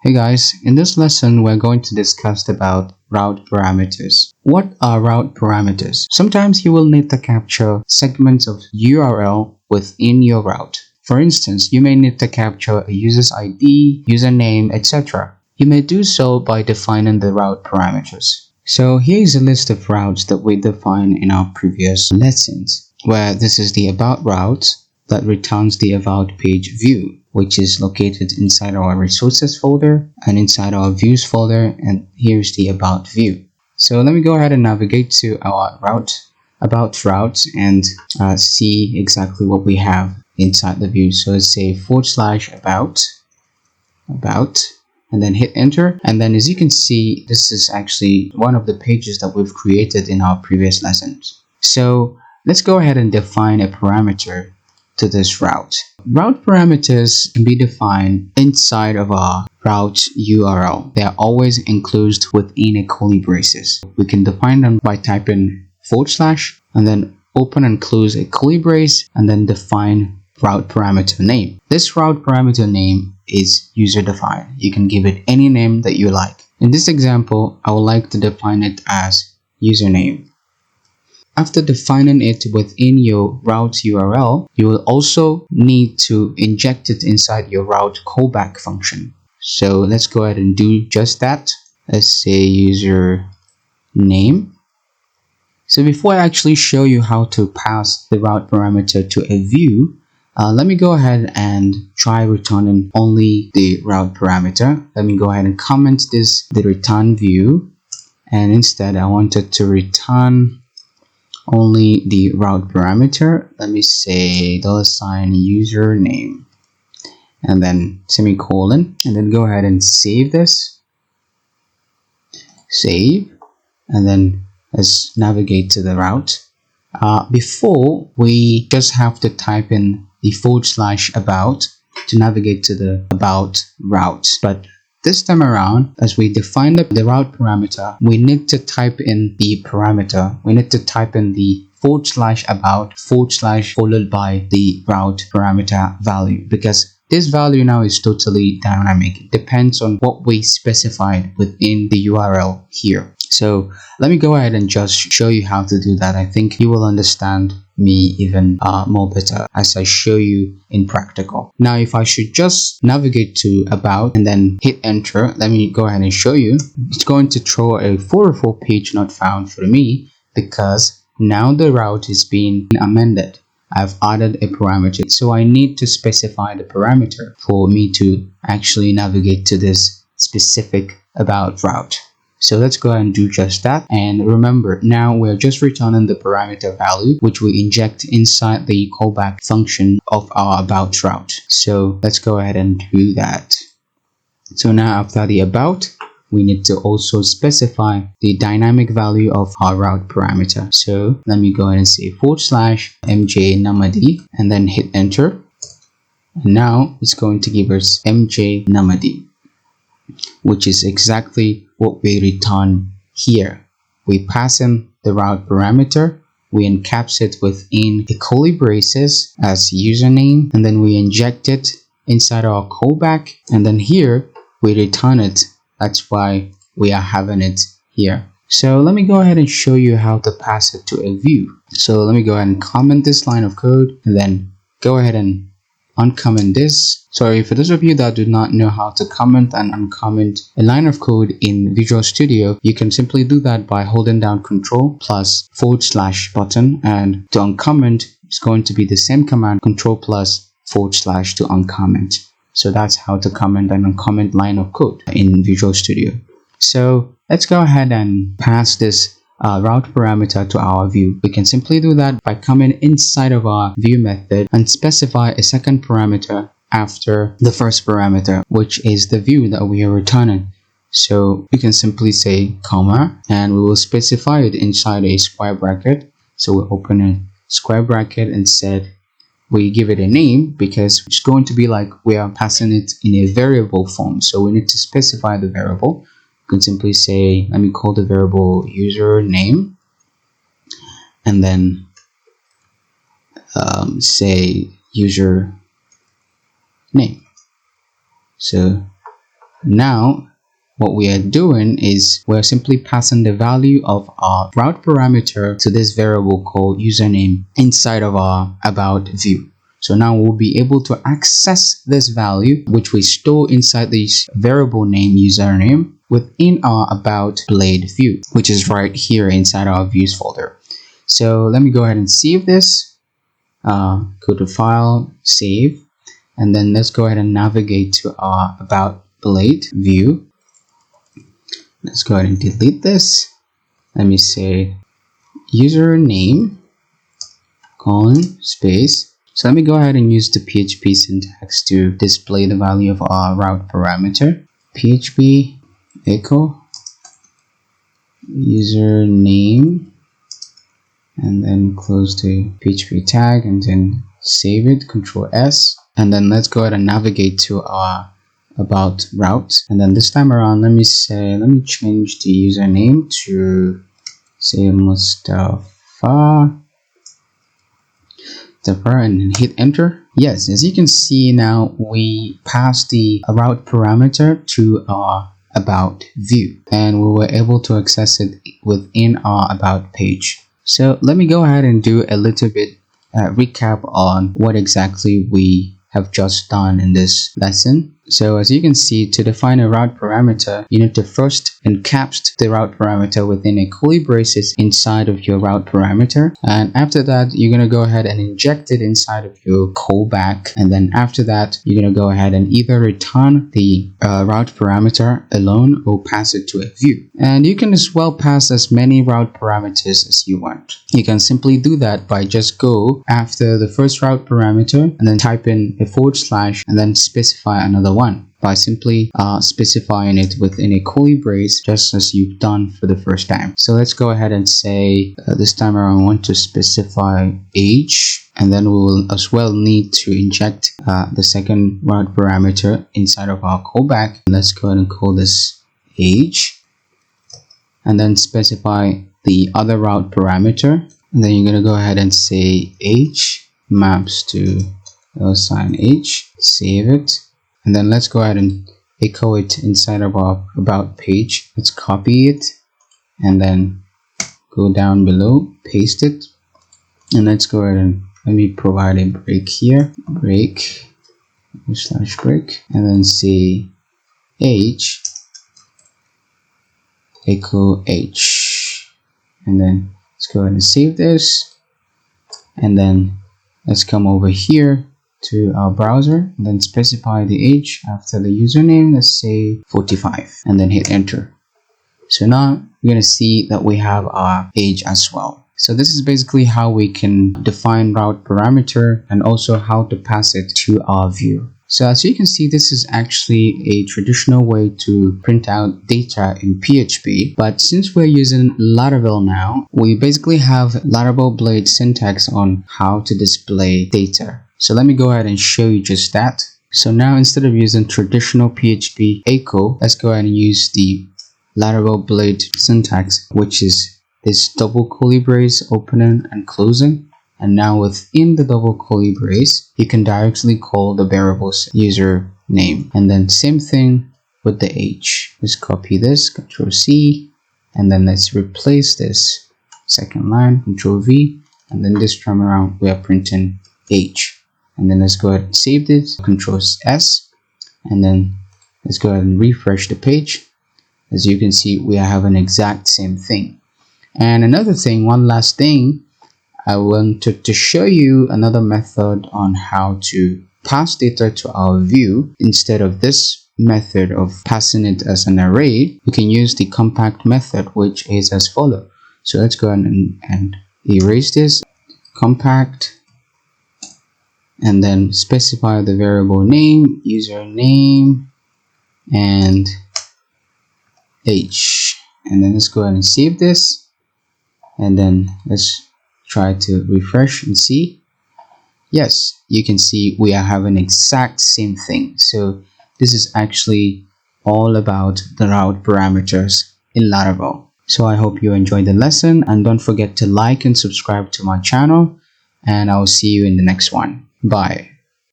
Hey guys, in this lesson we're going to discuss about route parameters. What are route parameters? Sometimes you will need to capture segments of URL within your route. For instance, you may need to capture a user's ID, username, etc. You may do so by defining the route parameters. So here is a list of routes that we defined in our previous lessons, where this is the about route that returns the about page view, which is located inside our resources folder and inside our views folder, and here's the about view. So let me go ahead and navigate to our about route and see exactly what we have inside the view. So let's say /about, and then hit enter, and then as you can see, this is actually one of the pages that we've created in our previous lessons. So let's go ahead and define a parameter to this route. Route parameters can be defined inside of our route URL. They are always enclosed within a curly braces. We can define them by typing / and then open and close a curly brace and then define route parameter name. This route parameter name is user defined. You can give it any name that you like. In this example, I would like to define it as username. After defining it within your route URL, you will also need to inject it inside your route callback function. So let's go ahead and do just that. Let's say user name. So before I actually show you how to pass the route parameter to a view, let me go ahead and try returning only the route parameter. Let me go ahead and comment the return view, and instead I wanted to return only the route parameter. Let me say $username and then semicolon, and then go ahead and save this. Save, and then let's navigate to the route. Before, we just have to type in the /about to navigate to the about route, but this time around, as we define the route parameter, we need to type in the parameter. We need to type in the /about / followed by the route parameter value, because this value now is totally dynamic. It depends on what we specified within the URL here. So let me go ahead and just show you how to do that. I think you will understand me even more better as I show you in practical. Now, if I should just navigate to about and then hit enter, let me go ahead and show you. It's going to throw a 404 page not found for me, because now the route is being amended. I've added a parameter, so I need to specify the parameter for me to actually navigate to this specific about route. So let's go ahead and do just that. And remember, now we're just returning the parameter value, which we inject inside the callback function of our about route. So let's go ahead and do that. So now after the about, we need to also specify the dynamic value of our route parameter. So let me go ahead and say /mj namadi and then hit enter. And now it's going to give us mj namadi, which is exactly what we return here. We pass in the route parameter, we encaps it within a curly braces as username, and then we inject it inside our callback, and then here we return it. That's why we are having it here. So let me go ahead and show you how to pass it to a view. So let me go ahead and comment this line of code and then go ahead and uncomment this. Sorry, for those of you that do not know how to comment and uncomment a line of code in Visual Studio, you can simply do that by holding down Control plus / button, and to uncomment it's going to be the same command, Control plus / to uncomment. So that's how to comment and uncomment line of code in Visual Studio. So let's go ahead and pass this route parameter to our view. We can simply do that by coming inside of our view method and specify a second parameter after the first parameter, which is the view that we are returning. So we can simply say comma, and we will specify it inside a square bracket. So we open a square bracket and said we give it a name, because it's going to be like we are passing it in a variable form. So we need to specify the variable. You can simply say, let me call the variable username, and then say user name. So Now what we are doing is we're simply passing the value of our route parameter to this variable called username inside of our about view. So now we'll be able to access this value, which we store inside this variable name username, within our about blade view, which is right here inside our views folder. So let me go ahead and save this. Go to file, save, and then let's go ahead and navigate to our about blade view. Let's go ahead and delete this. Let me say username colon space. So let me go ahead and use the PHP syntax to display the value of our route parameter. PHP echo username, and then close the PHP tag and then save it, Control S, and then let's go ahead and navigate to our about route. And then this time around, let me change the username to say Mustafa and hit enter. Yes, as you can see now, we passed the route parameter to our about view, and we were able to access it within our about page. So let me go ahead and do a little bit recap on what exactly we have just done in this lesson. So as you can see, to define a route parameter, you need to first encapsulate the route parameter within a curly braces inside of your route parameter, and after that you're going to go ahead and inject it inside of your callback, and then after that you're going to go ahead and either return the route parameter alone or pass it to a view. And you can as well pass as many route parameters as you want. You can simply do that by just go after the first route parameter and then type in a / and then specify another one by simply specifying it within a curly brace, just as you've done for the first time. So let's go ahead and say this time around I want to specify age, and then we will as well need to inject the second route parameter inside of our callback. Let's go ahead and call this age, and then specify the other route parameter, and then you're going to go ahead and say age maps to sign age, save it, and then let's go ahead and echo it inside of our about page. Let's copy it and then go down below, paste it, and let's go ahead and let me provide a break here, break /break, and then say age echo age, and then let's go ahead and save this, and then let's come over here to our browser and then specify the age after the username. Let's say 45, and then hit enter. So now we're going to see that we have our age as well. So this is basically how we can define route parameter and also how to pass it to our view. So as you can see, this is actually a traditional way to print out data in PHP, but since we're using Laravel now, we basically have Laravel blade syntax on how to display data. So let me go ahead and show you just that. So now instead of using traditional PHP echo, let's go ahead and use the Laravel blade syntax, which is this double curly brace opening and closing. And now within the double curly brace, you can directly call the variable's username. And then same thing with the age. Let's copy this, Control C, and then let's replace this second line, Control V, and then this time around we are printing age. And then let's go ahead and save this, Control S, and then let's go ahead and refresh the page. As you can see, we are having exact same thing. And another thing, one last thing, I wanted to show you another method on how to pass data to our view. Instead of this method of passing it as an array, we can use the compact method, which is as follows. So let's go ahead and erase this, compact, and then specify the variable name, username, and age. And then let's go ahead and save this, and then let's try to refresh and see. Yes, you can see we are having exact same thing. So this is actually all about the route parameters in Laravel. So I hope you enjoyed the lesson, and don't forget to like and subscribe to my channel, and I'll see you in the next one. Bye.